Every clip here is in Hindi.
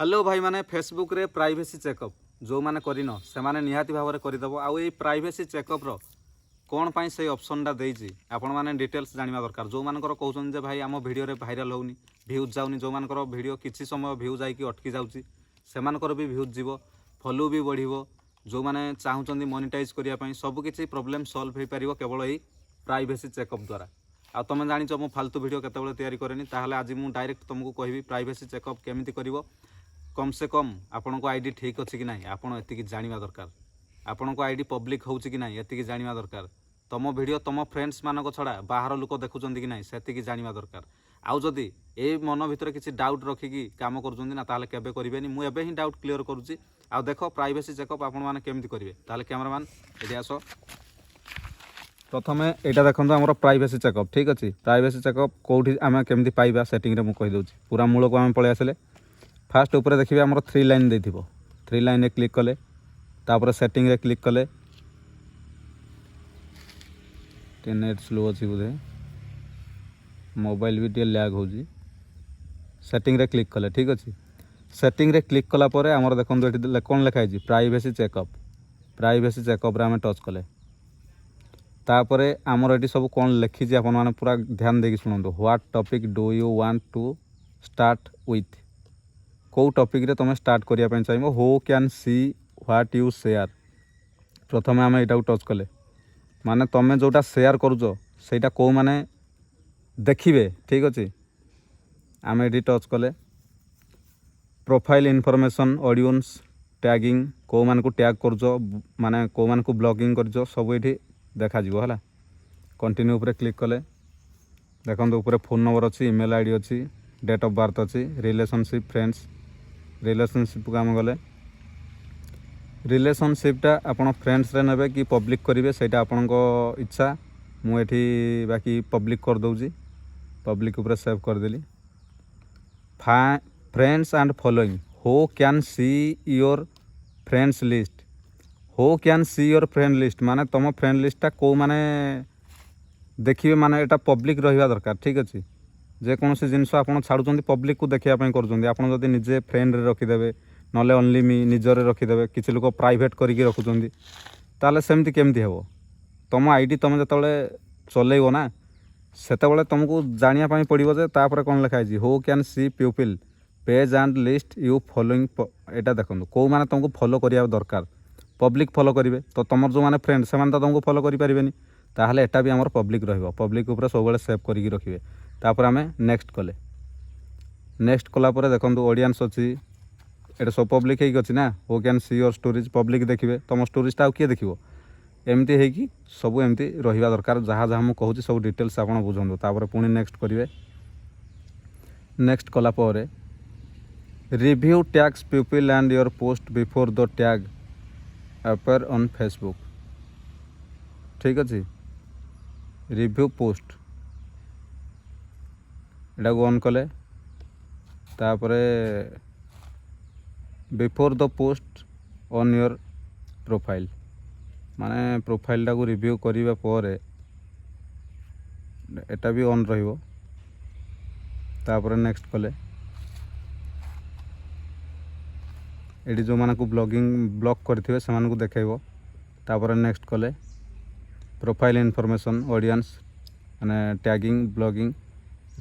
हेलो भाई माने फेसबुक रे प्राइवेसी चेकअप जो माने करिनो से माने निहाती भाव में करदेव आउ ये प्राइवेसी चेकअप रो कौन पाई से ऑप्शनटा देइछि आपण माने डिटेल्स जानिबा दरकार जो मानकर कहउछन जे भाई आम वीडियो रे वायरल होउनी व्यूज जाउनी जो मानकर वीडियो किछि समय व्यू जाइकी अटकी जाउछि से मानकर भी व्यूज जीवो फॉलो भी बढ़िबो जो माने चाहुचंदी मोनेटाइज करिया पई सब किछि प्रॉब्लम सॉल्व हे परिबो केवल एही प्राइवेसी चेकअप द्वारा आ तुम जानिଛ ମୁଁ फालतू वीडियो केतेबेले तैयारी करेनी ताहले आज मु डायरेक्ट तुमको कहबी प्राइवेसी चेकअप केमिति करिवो कम से कम आपण को आईडी ठीक अच्छी कि ना आपण एतिकी जानिबा दरकार आपण को आईडी पब्लिक होउछि कि ना एतिकी जानिबा दरकार तुम वीडियो तुम फ्रेंड्स मानक छड़ा बाहर लोक देखुचंदी कि ना सेतिकी जानिबा दरकार आउ जदी ए मन भितर किछि डाउट रखिकी काम करूचंदी ना ताहले केबे करिवेनी मु एबे ही डाउट क्लियर करूची आ देखो प्राइवेसी चेकअप आपण माने केमिति करिवे ताहले कैमरामैन एठी आसो प्रथमे एटा देखंतु हमर प्राइवेसी चेकअप ठीक अछि प्राइवेसी चेकअप कोठी आमे केमिति पाइबा सेटिंग रे मु कहि दोछि पूरा मूल को आमे पळे आसले फास्ट ऊपर देखिए आमर 3 लाइन देथिबो 3 लाइन रे क्लिक कले तापर सेटिंग रे क्लिक कले नेट स्लो अछि बुझे मोबाइल भी टे लैग होजी सेटिंग रे क्लिक कले ठीक अछि सेटिंग रे क्लिक कला परे आमर देखंतु एठी कोन लिखा है प्राइवेसी चेकअप रे आमे टच कले तापर आमर एठी सब कोन लिखि जे आपन माने पूरा ध्यान देकी सुनंतु what topic do you want to start with कौ टॉपिक रे तुम स्टार्ट करिया पय चाहिबो who can see what you share प्रथमे आमे एटा टच कले माने तुम जोटा शेयर करूजो सेटा को माने देखिबे ठीक अछि आमे एठी टच कले प्रोफाइल इनफॉरमेशन ऑडियंस टैगिंग को मान को टैग करजो माने को मान को ब्लॉगिंग करजो सब एठी देखा जीवो हला कंटिन्यू ऊपर क्लिक कले देखंतु ऊपर फोन नंबर अछि ईमेल आईडी अछि डेट ऑफ बर्थ अछि रिलेशनशिप फ्रेंड्स रिलेशनशिप को आम गले रिलेशनशिपटा आपण फ्रेंड्स रे नेबे कि पब्लिक करिवे सेटा आपण को इच्छा मु एठी बाकी पब्लिक कर दउजी पब्लिक ऊपर सेव कर देली friends and following who can see your friends list who can see your friend list माने तुम फ्रेंड लिस्टटा को माने देखिए माने एटा पब्लिक रहिबा दरकार ठीक अछि जे कोनोसी जिनस आपण छाडुचंदी पब्लिक को देखिया पय करचंदी आपण जदी निजे फ्रेंड रे रखि देबे नले ओनली मी निजरे रखि देबे किछि लोक प्राइवेट करिकि रखुचंदी ताले सेमति केमति हेबो तुम आईडी तुम जतबेले चलेइबो ना सेतबेले तुमको जानिया पय पड़िबो जे तापर कोन लिखा है who can see people page and list you following एटा देखंतु को माने तुमको फॉलो करिया दरकार पब्लिक फॉलो करिवे तो तुमर जो माने फ्रेंड से माने तुमको फॉलो करि परिबेनी ताहले एटा भी हमर पब्लिक रहइबो पब्लिक ऊपर सब बेले सेव करिकि रखिबे तापर आमे नेक्स्ट कले नेक्स्ट कला परे देखंतु ऑडियंस अछि एटा सब पब्लिक हेइ अछि ना who can see your stories public देखिबे तुम स्टोरीज ता किए देखिबो एमती है कि सब एमती रहिबा दरकार जहाँ जहाँ मु कहूची सब डिटेल्स आपण बुझंदो तापर पुणी नेक्स्ट करिवे नेक्स्ट कला परे review tags people and your post before the tag appear on Facebook ठीक अछि रिव्यू पोस्ट एटा को ऑन कले तापरे before the post on your profile माने प्रोफाइल टा को रिव्यू करिबा परे एटा भी ऑन रहिबो तापर नेक्स्ट कले एडी जो माने को ब्लॉगिंग ब्लॉक करथिबे से माने को देखाइबो तापर नेक्स्ट कले प्रोफाइल इनफॉरमेशन ऑडियंस माने टैगिंग ब्लॉगिंग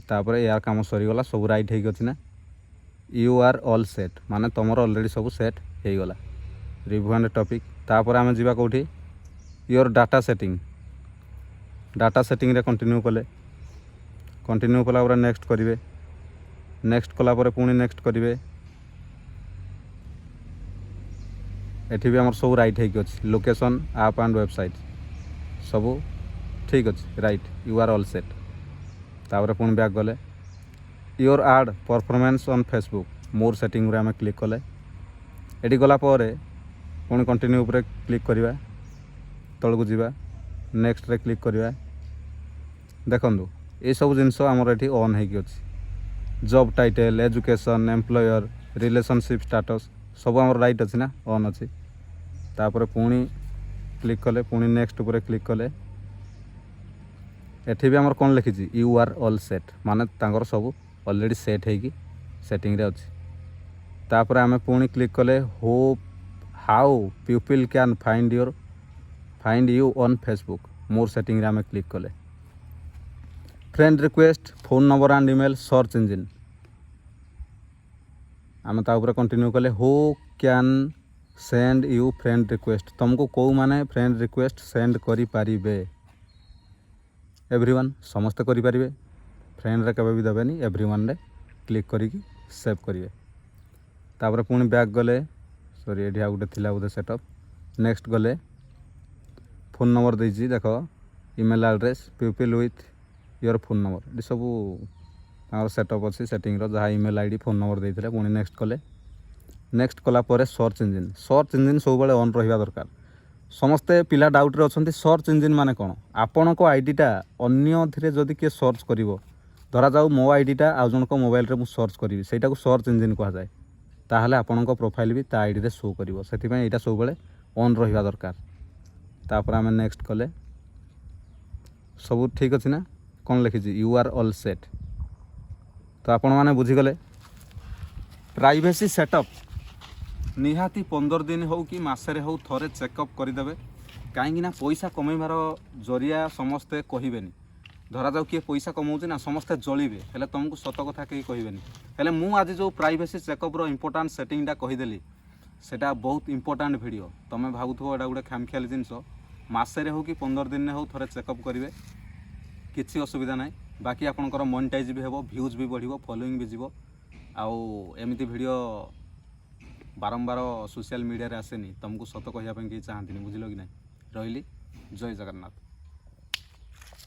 तापर यार काम सरी गला सब राइट हेइ गछि ना यू आर ऑल सेट माने तमरो ऑलरेडी सब सेट हेइ गला रिव्यू एंड टॉपिक तापर आमे जिबा कोठी योर डाटा सेटिंग रे कंटिन्यू कले कंटिन्यू कला पर नेक्स्ट करिवे नेक्स्ट कला पर पुणी नेक्स्ट करिवे एठी भी हमर सब राइट है कि अछि लोकेशन ऐप एंड वेबसाइट सब ठीक अछि right you are all set तापर पुणी बैक गले your ad performance on Facebook more setting रे हम क्लिक कले एठी गला परे पुणी कंटिन्यू ऊपर क्लिक करिवा तळको जीवा नेक्स्ट रे क्लिक करिवा देखंदु ए सब जिंस हमर एठी ऑन है कि अछि job title education employer relationship status सब हमर राइट अछि ना ऑन अछि तापर पुणी क्लिक कले पुणी नेक्स्ट ऊपर क्लिक कले एठी भी हमर कोन लिखिछि यू आर ऑल सेट माने तांगर सब ऑलरेडी सेट है कि सेटिंग रे अछि तापर आम पुणी क्लिक कले how people can find you on Facebook more setting रे आम क्लिक कले friend request phone number and email search engine आम तापर कंटिन्यू कले who can send you friend request तुमको कौ माने फ्रेंड रिक्वेस्ट सेंड करि पारिबे एवरीवन समस्ते करि पारिबे फ्रेंड रे केबे भी देबेनी एवरीवन रे क्लिक करिकी सेव करिवे तापर पुणी बैक गले सॉरी एठी आ गुटे थिला बोधे सेटअप नेक्स्ट गले फोन नंबर देछि देखो email address people with your phone number ये सब तार सेटअप अच्छी सेटिंग जहाँ ईमेल आईडी फोन नंबर देते पुणी नेक्स्ट कले नेक्स्ट कलापर सर्च इंजिन सब ऑन रहा दरकार समस्ते पिला डाउट रे अच्छा सर्च इंजिन माने कौन आपण को आईडीटा अन्य थे जदि किए सर्च कर धरा जाऊ मो आईडीटा आउ जन मोबाइल रे सर्च करी सेटा को सर्च इंजिन कह जाए ताहले आपण प्रोफाइल भी ता आईडी रे शो करिवो सेथिपई एटा सब ऑन रहा दरकार तापर आम नेक्स्ट कले सब ठीक अच्छी ना कौन लिखी यू आर ऑल सेट तो आपण मैंने बुझीगले प्राइवेसी सेटअप निहाती 15 दिन हो कि मसरे हो थोड़े चेकअप करदे कहीं पैसा कमेबार जरिया समस्ते कहबेनी धरा जाऊ किए पैसा कमाऊँ ना समस्ते जलिबे हेले तुमको सत कथा कहीं कहबेनी हेले मु आज जो प्राइवेसी चेकअप इंपोर्टाट सेटिंगटा कहीदेली सेटा बहुत इंपोर्टाट वीडियो तुम भावुथो एटा गोटे खामखियाली जिनस मसरे हो कि 15 दिन हो थोड़े चेकअप करेंगे किसी असुविधा ना बाकी आपंकर मोनेटाइज भी हे व्यूज भी बढ़ो फॉलोइंग भी जीव आउ एमती वीडियो बारंबार सोशल मीडिया रे आसेनी तुमको सत कहवाई कहीं चाहती बुझल कि ना रही जय जगन्नाथ।